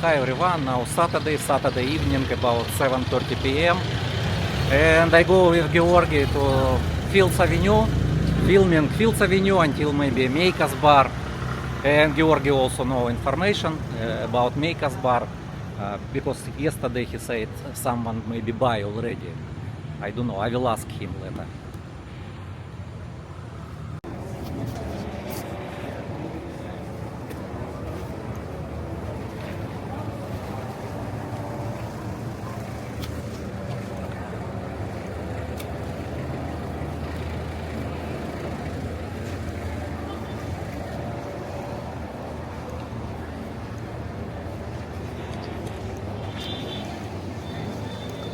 Hi everyone, now Saturday evening about 7:30 p.m. and I go with Georgi to Fields Avenue, filming Fields Avenue until maybe Meikas bar. And Georgi also know information about Meikas bar because yesterday he said someone maybe buy already. I don't know, I will ask him later.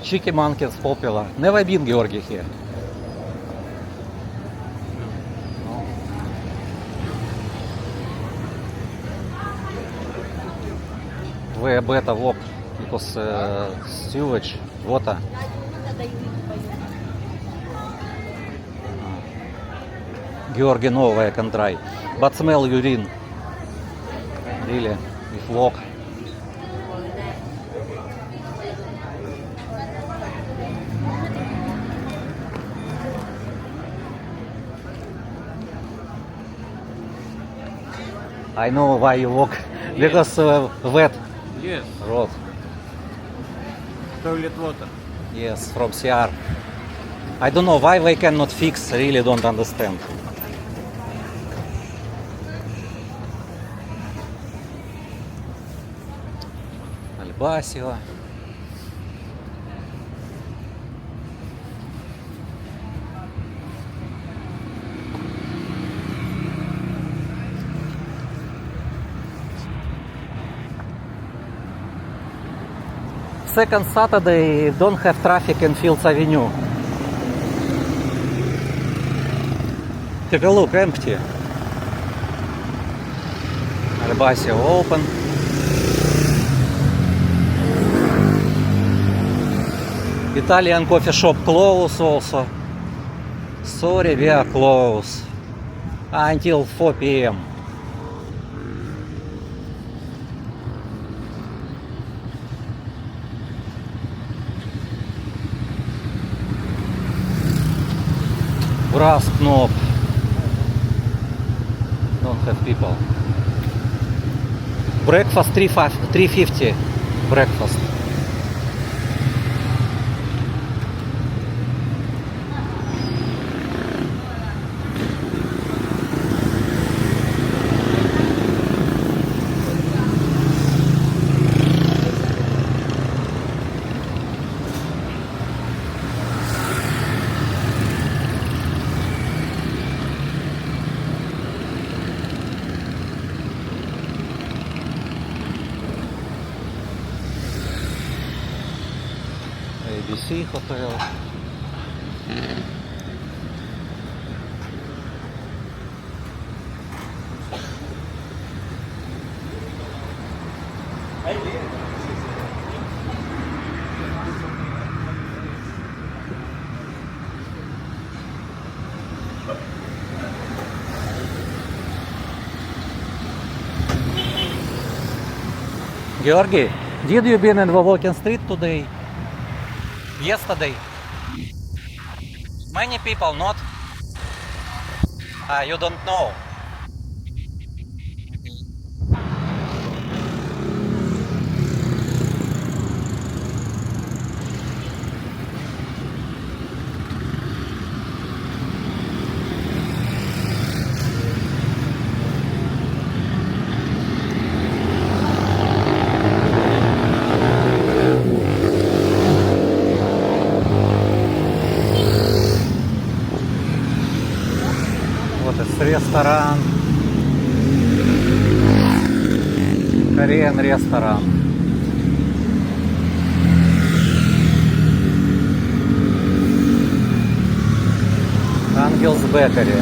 Cheeky monkeys popular. Never been Georgi here. We better walk because sewage, water. Georgi know where I can try. But smell urine. Really, if walk. I know why you walk. Because wet Yes, road. toilet water. Yes, from CR. I don't know why they cannot fix, really don't understand. Альбасио. Second Saturday don't have traffic in Fields Avenue. Take a look, empty. Альбасио open. Italian coffee shop closed also. Sorry, we are closed until 4 p.m. Brass knob. Don't have people. Breakfast 350. Breakfast. ABC Hotel. Georgi, did you been in the walking street today? Yesterday? Many people not? You don't know. Вот это ресторан. Korean ресторан. Ангелс Бэкери.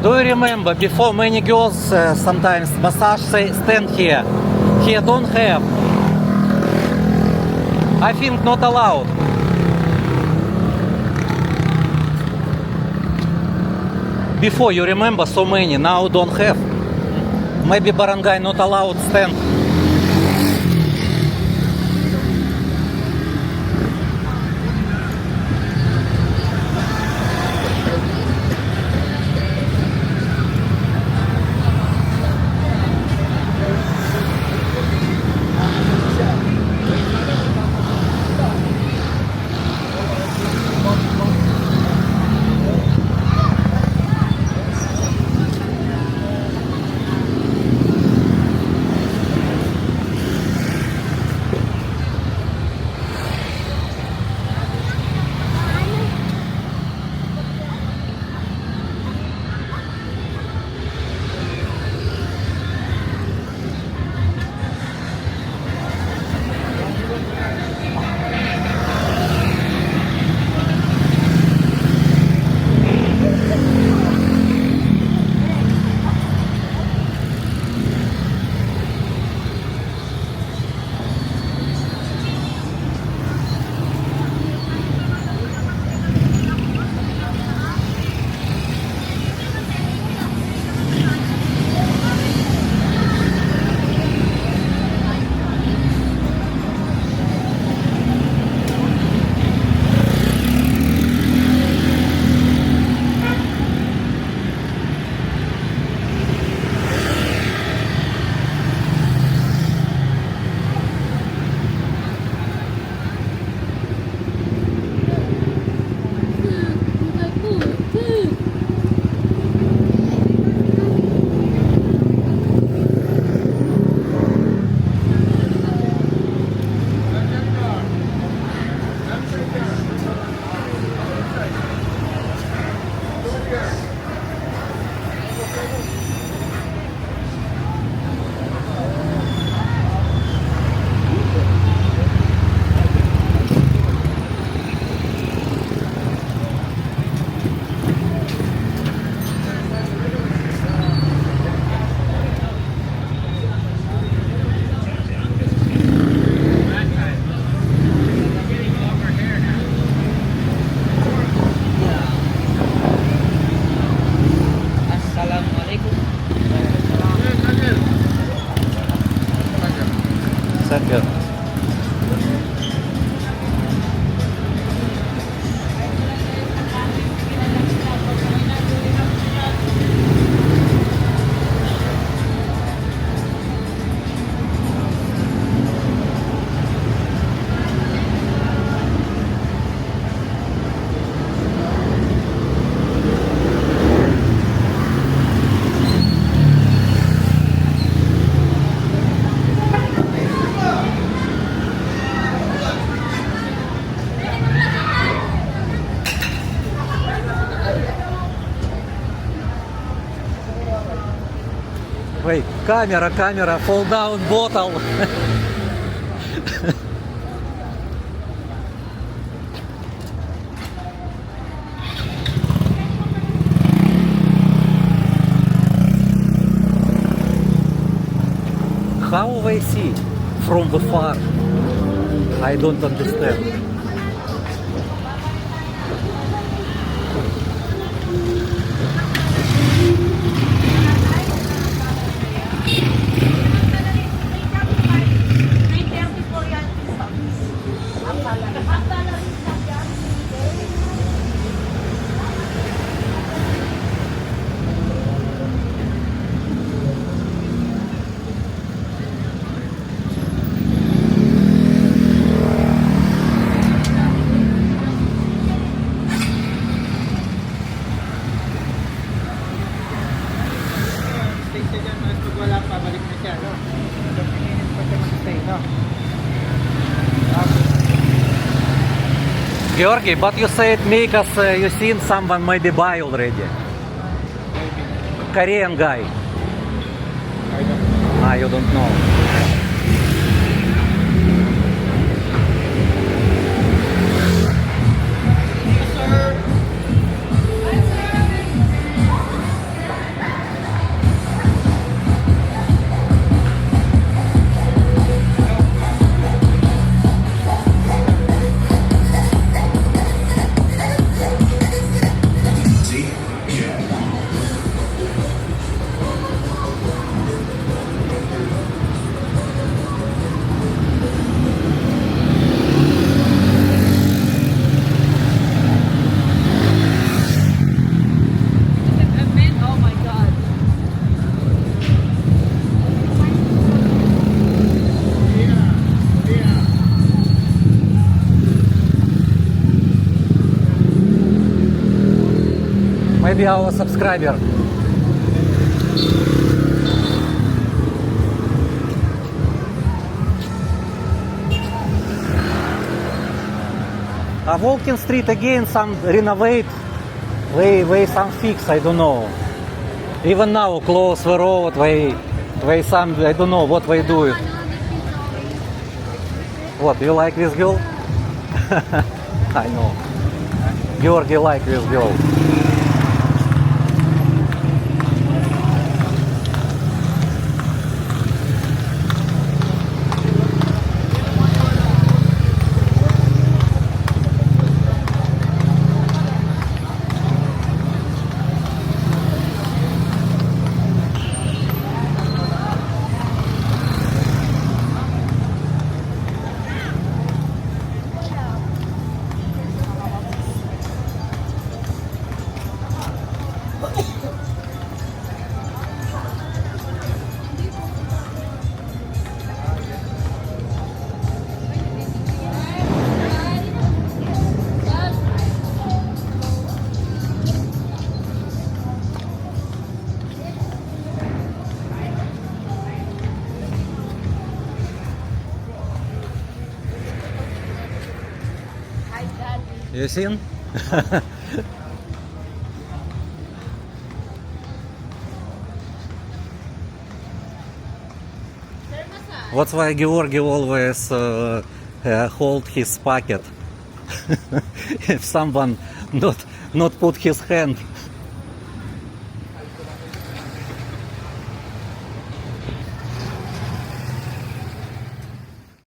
Do you remember before many girls sometimes massage say stand here? Here don't have. I think not allowed. Before you remember so many, now don't have. Maybe barangay not allowed stand. Second. Wait, camera, fall down bottle. How they see from the far? I don't understand. Georgi, but you said Mikas, you seen someone maybe buy already? Korean guy. I don't know. Ah, you don't know. maybe our subscriber. Walking street again, some renovate, way some fix, I don't know. Even now close the road, way some, I don't know what they do. What, you like this girl? I know. Georgi like this girl. You seen? That's why Georgi always hold his pocket. If someone not put his hand